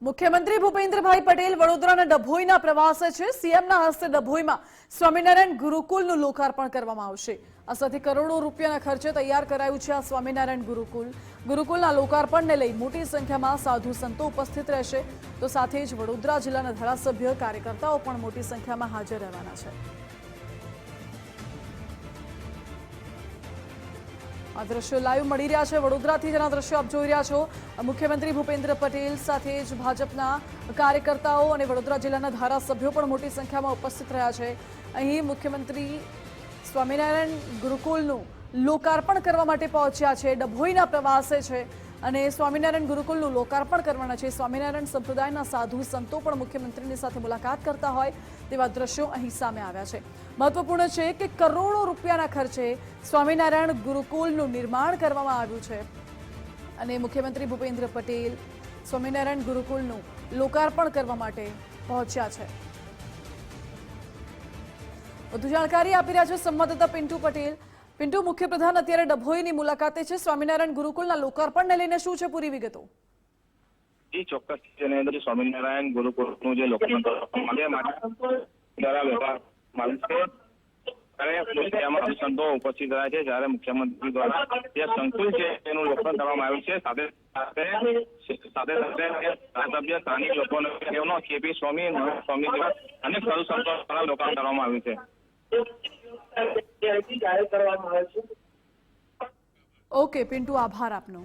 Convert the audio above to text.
મુખ્યમંત્રી ભૂપેન્દ્રભાઈ પટેલ વડોદરાના ડભોઈના પ્રવાસે છે। સીએમના હસ્તે ડભોઈમાં સ્વામિનારાયણ ગુરુકુલનું લોકાર્પણ કરવામાં આવશે। આ સાથે કરોડો રૂપિયાના ખર્ચે તૈયાર કરાયું છે આ સ્વામિનારાયણ ગુરુકુલ। ગુરુકુલના લોકાર્પણને લઈ મોટી સંખ્યામાં સાધુ સંતો ઉપસ્થિત રહેશે, તો સાથે જ વડોદરા જિલ્લાના ધારાસભ્ય કાર્યકર્તાઓ પણ મોટી સંખ્યામાં હાજર રહેવાના છે। આ દ્રશ્યો લાઈવ મળી રહ્યા છે વડોદરાથી, જેના દ્રશ્યો આપ જોઈ રહ્યા છો। મુખ્યમંત્રી ભૂપેન્દ્ર પટેલ સાથે જ ભાજપના કાર્યકર્તાઓ અને વડોદરા જિલ્લાના ધારાસભ્યો પણ મોટી સંખ્યામાં ઉપસ્થિત રહ્યા છે। અહીં મુખ્યમંત્રી સ્વામિનારાયણ ગુરુકુલનું લોકાર્પણ કરવા માટે પહોંચ્યા છે, ડભોઈના પ્રવાસે છે અને સ્વામિનારાયણ ગુરુકુલનું લોકાર્પણ કરવાના છે। સ્વામિનારાયણ સંપ્રદાયના સાધુ સંતો પણ મુખ્યમંત્રીની સાથે મુલાકાત કરતા હોય તેવા દ્રશ્યો અહીં સામે આવ્યા છે। મહત્વપૂર્ણ છે કે કરોડો રૂપિયાના ખર્ચે સ્વામિનારાયણ ગુરુકુલનું નિર્માણ કરવામાં આવ્યું છે અને મુખ્યમંત્રી ભૂપેન્દ્ર પટેલ સ્વામિનારાયણ ગુરુકુલનું લોકાર્પણ કરવા માટે પહોંચ્યા છે। વધુ જાણકારી આપી રહ્યા છે સંવાદદાતા પિન્ટુ પટેલ। પિન્ટુ, મુખ્યપ્રધાન અત્યારે ડભોઈની મુલાકાતે છે, સ્વામિનારાયણ ગુરુકુલના લોકાર્પણને લઈને શું છે પૂરી વિગતો? જી ચોક્કસ, સ્વામિનારાયણ ગુરુકુળનું જે લોકાર્પણ સંતો ઉપસ્થિત રહ્યા છે, જ્યારે મુખ્યમંત્રી દ્વારા જે સંકુલ છે તેનું લોકાર્પણ કરવામાં આવ્યું છે। સાથે ધારાસભ્ય સ્થાનિક લોકોનો કેપી સ્વામી જેવા અનેક સાધુ સંતો દ્વારા લોકાર્પણ કરવામાં આવ્યું છે। ઓકે પિન્ટુ, આભાર આપનો।